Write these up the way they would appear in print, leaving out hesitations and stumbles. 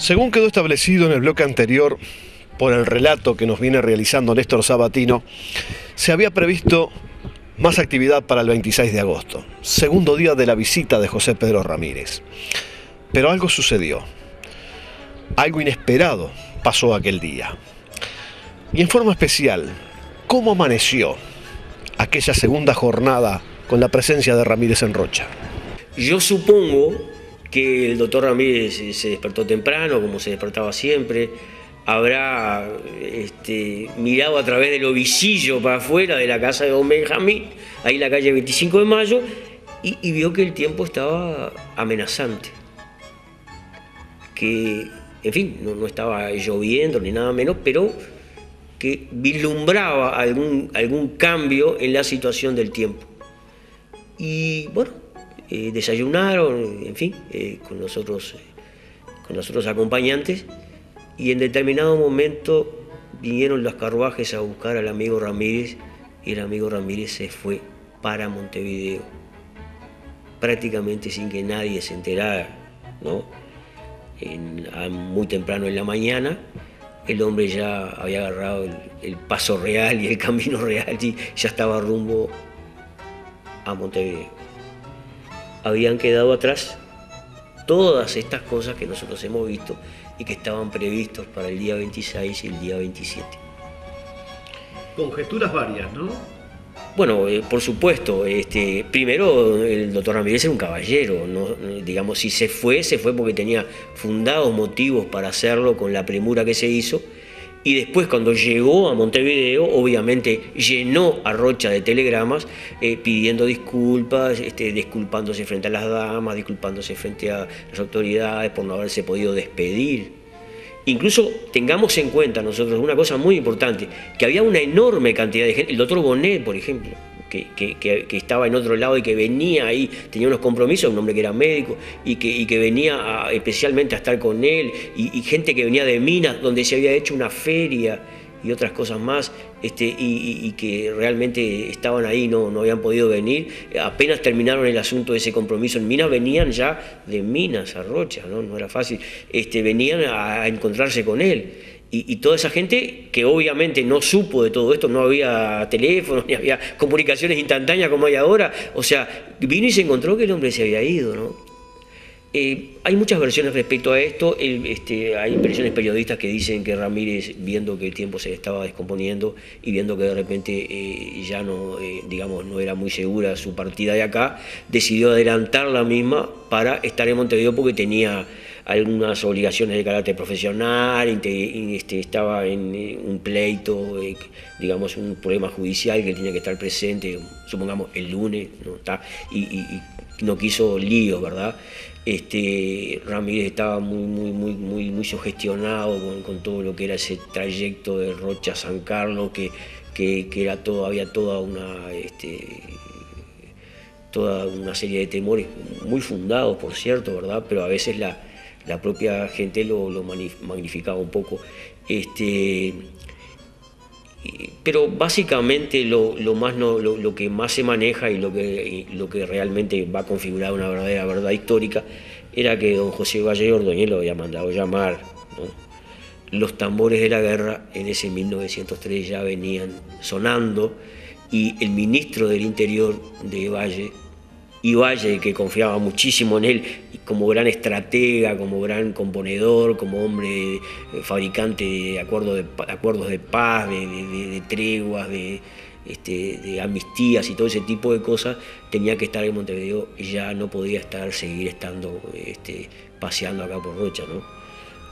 Según quedó establecido en el bloque anterior, por el relato que nos viene realizando Néstor Sabatino, se había previsto más actividad para el 26 de agosto, segundo día de la visita de José Pedro Ramírez. Pero algo sucedió, algo inesperado pasó aquel día. Y en forma especial, ¿cómo amaneció aquella segunda jornada con la presencia de Ramírez en Rocha? Yo supongo que el doctor Ramírez se despertó temprano, como se despertaba siempre, habrá mirado a través del ovillo para afuera de la casa de don Benjamín, ahí en la calle 25 de Mayo, y vio que el tiempo estaba amenazante, que, en fin, no estaba lloviendo ni nada menos, pero que vislumbraba algún cambio en la situación del tiempo. Y bueno, desayunaron, en fin, con los otros acompañantes, y en determinado momento vinieron los carruajes a buscar al amigo Ramírez, y el amigo Ramírez se fue para Montevideo, prácticamente sin que nadie se enterara, ¿no? Muy temprano en la mañana, el hombre ya había agarrado el paso real y el camino real y ya estaba rumbo a Montevideo. Habían quedado atrás todas estas cosas que nosotros hemos visto y que estaban previstos para el día 26 y el día 27. Conjeturas varias, ¿no? Bueno, por supuesto, primero el doctor Ramírez era un caballero, digamos, si se fue porque tenía fundados motivos para hacerlo con la premura que se hizo. Y después, cuando llegó a Montevideo, obviamente llenó a Rocha de telegramas pidiendo disculpas, disculpándose frente a las damas, disculpándose frente a las autoridades por no haberse podido despedir. Incluso tengamos en cuenta nosotros una cosa muy importante, que había una enorme cantidad de gente, el doctor Bonet, por ejemplo, que estaba en otro lado y que venía ahí, tenía unos compromisos, un hombre que era médico, y que venía especialmente a estar con él, y gente que venía de Minas, donde se había hecho una feria y otras cosas más, y que realmente estaban ahí, no habían podido venir. Apenas terminaron el asunto de ese compromiso en Minas, venían ya de Minas a Rocha, no era fácil, venían a encontrarse con él. Y toda esa gente que obviamente no supo de todo esto, no había teléfono, ni había comunicaciones instantáneas como hay ahora, o sea, vino y se encontró que el hombre se había ido, ¿no? Hay muchas versiones respecto a esto. Hay versiones periodistas que dicen que Ramírez, viendo que el tiempo se estaba descomponiendo y viendo que de repente ya no era muy segura su partida de acá, decidió adelantar la misma para estar en Montevideo porque tenía algunas obligaciones de carácter profesional, estaba en un pleito, digamos un problema judicial que tenía que estar presente, supongamos el lunes, ¿no? Y no quiso líos, ¿verdad? Ramírez estaba muy sugestionado con todo lo que era ese trayecto de Rocha a San Carlos, que era había toda una serie de temores muy fundados, por cierto, ¿verdad? Pero a veces la propia gente lo magnificaba un poco. Pero básicamente lo que más se maneja y lo que realmente va a configurar una verdadera verdad histórica era que don José Valle Ordóñez lo había mandado llamar, ¿no? Los tambores de la guerra en ese 1903 ya venían sonando, y el ministro del Interior de Valle, que confiaba muchísimo en él como gran estratega, como gran componedor, como hombre fabricante de acuerdos de paz, de treguas, de amnistías y todo ese tipo de cosas, tenía que estar en Montevideo y ya no podía seguir estando paseando acá por Rocha, ¿no?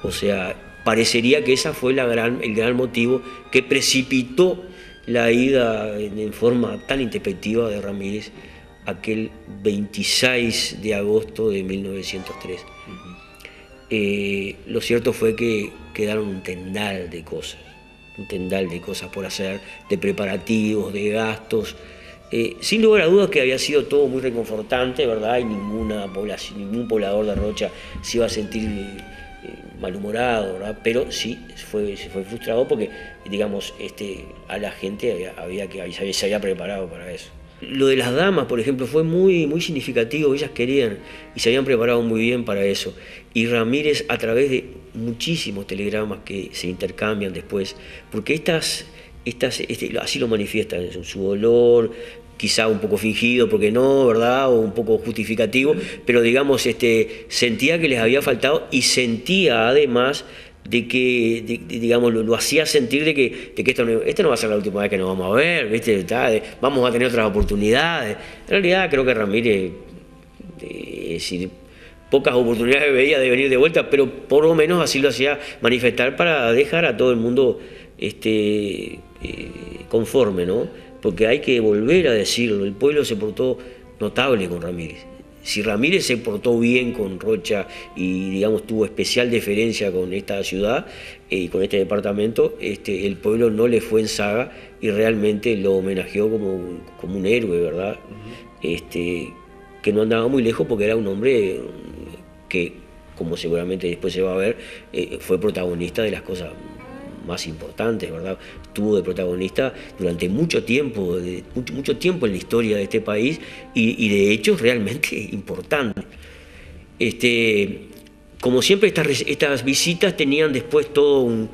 O sea, parecería que esa fue el gran motivo que precipitó la ida en forma tan intempestiva de Ramírez aquel 26 de agosto de 1903. Lo cierto fue que quedaron un tendal de cosas por hacer, de preparativos, de gastos. Sin lugar a dudas que había sido todo muy reconfortante, ¿verdad? Y ningún poblador de Rocha se iba a sentir malhumorado, ¿verdad? Pero sí se fue frustrado porque, digamos, a la gente se había preparado para eso. Lo de las damas, por ejemplo, fue muy significativo. Ellas querían y se habían preparado muy bien para eso. Y Ramírez, a través de muchísimos telegramas que se intercambian después, porque así lo manifiestan, en su dolor, quizá un poco fingido, porque no, ¿verdad? O un poco justificativo, pero digamos, sentía que les había faltado y sentía además de que, digamos, lo hacía sentir de que esta no va a ser la última vez que nos vamos a ver, ¿viste? Vamos a tener otras oportunidades. En realidad creo que Ramírez, pocas oportunidades veía de venir de vuelta, pero por lo menos así lo hacía manifestar para dejar a todo el mundo conforme, ¿no? Porque hay que volver a decirlo, el pueblo se portó notable con Ramírez. Si Ramírez se portó bien con Rocha y, digamos, tuvo especial deferencia con esta ciudad y con este departamento, el pueblo no le fue en saga y realmente lo homenajeó como un héroe, ¿verdad? Que no andaba muy lejos porque era un hombre que, como seguramente después se va a ver, fue protagonista de las cosas más importantes, ¿verdad? Estuvo de protagonista durante mucho tiempo en la historia de este país y de hechos realmente importantes. Como siempre, estas visitas tenían después todo un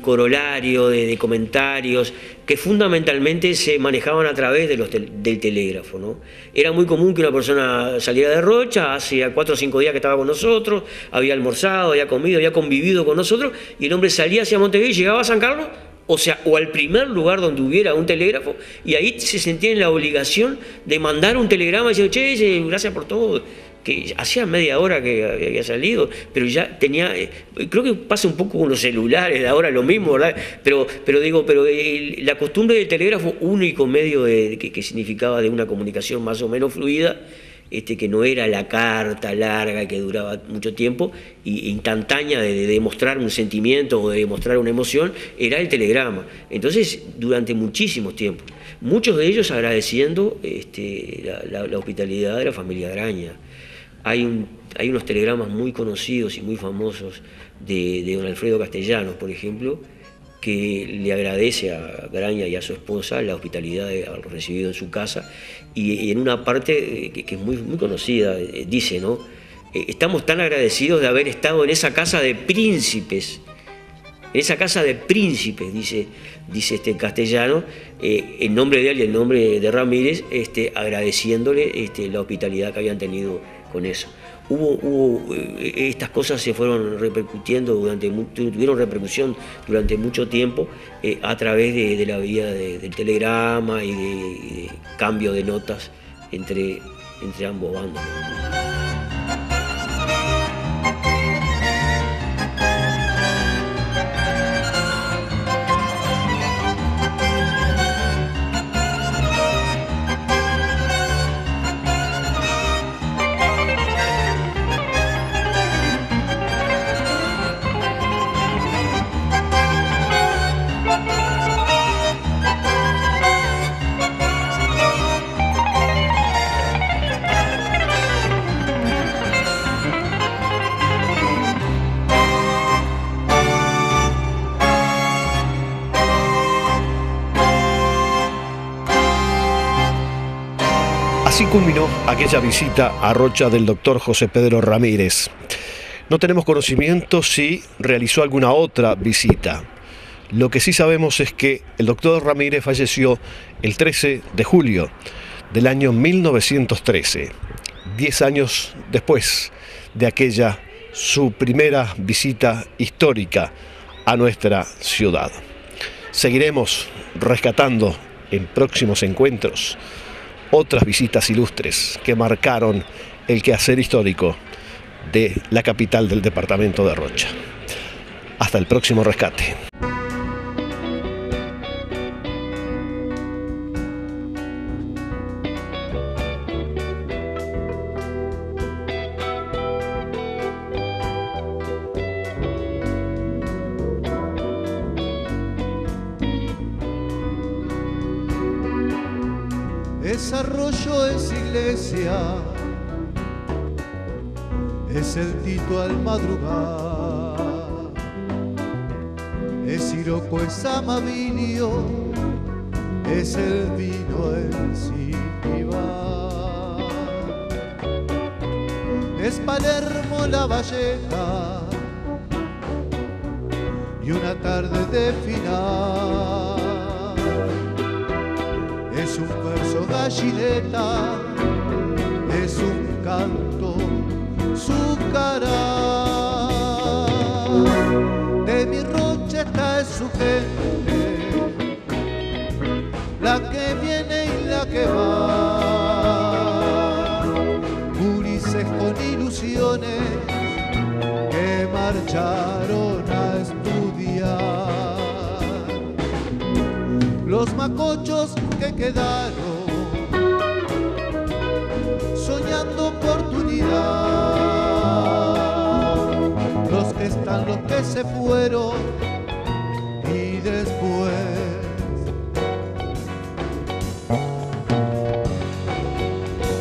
corolario de comentarios que fundamentalmente se manejaban a través del telégrafo, ¿no? Era muy común que una persona saliera de Rocha, hacía 4 o 5 días que estaba con nosotros, había almorzado, había comido, había convivido con nosotros, y el hombre salía hacia Montevideo y llegaba a San Carlos, o al primer lugar donde hubiera un telégrafo, y ahí se sentía en la obligación de mandar un telegrama y decir, che, gracias por todo. Que hacía media hora que había salido, pero ya tenía, creo que pasa un poco con los celulares, ahora lo mismo, ¿verdad? Pero la costumbre del telégrafo, único medio que significaba de una comunicación más o menos fluida, que no era la carta larga que duraba mucho tiempo, e instantánea de demostrar un sentimiento o de demostrar una emoción, era el telegrama. Entonces, durante muchísimos tiempos, muchos de ellos agradeciendo la hospitalidad de la familia Graña. Hay unos telegramas muy conocidos y muy famosos de don Alfredo Castellanos, por ejemplo, que le agradece a Graña y a su esposa la hospitalidad de haberlo recibido en su casa, y en una parte que es muy conocida, dice, ¿no? Estamos tan agradecidos de haber estado en esa casa de príncipes, dice Castellano, en nombre de él y en nombre de Ramírez, agradeciéndole la hospitalidad que habían tenido con eso. Estas cosas se fueron repercutiendo tuvieron repercusión durante mucho tiempo a través de la vía del telegrama y de cambio de notas entre ambos bandos. Así culminó aquella visita a Rocha del doctor José Pedro Ramírez. No tenemos conocimiento si realizó alguna otra visita. Lo que sí sabemos es que el doctor Ramírez falleció el 13 de julio del año 1913, 10 años después de aquella su primera visita histórica a nuestra ciudad. Seguiremos rescatando en próximos encuentros otras visitas ilustres que marcaron el quehacer histórico de la capital del departamento de Rocha. Hasta el próximo rescate. Es arroyo, es iglesia, es el Tito al madrugar, es Siroco, es Amabilio, es el vino vino el Zipibar. Es Palermo la Valleja y una tarde de final. Es un verso gallineta, es un canto sucará. De mi Rocha esta es su gente, la que viene y la que va. Gurises con ilusiones que marcharon a estudiar. Los macochos que quedaron soñando oportunidad. Los que están, los que se fueron y después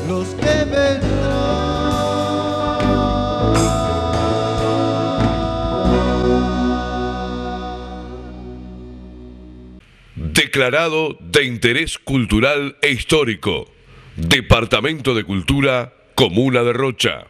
los que vendrán. Declarado de interés cultural e histórico. Departamento de Cultura, Comuna de Rocha.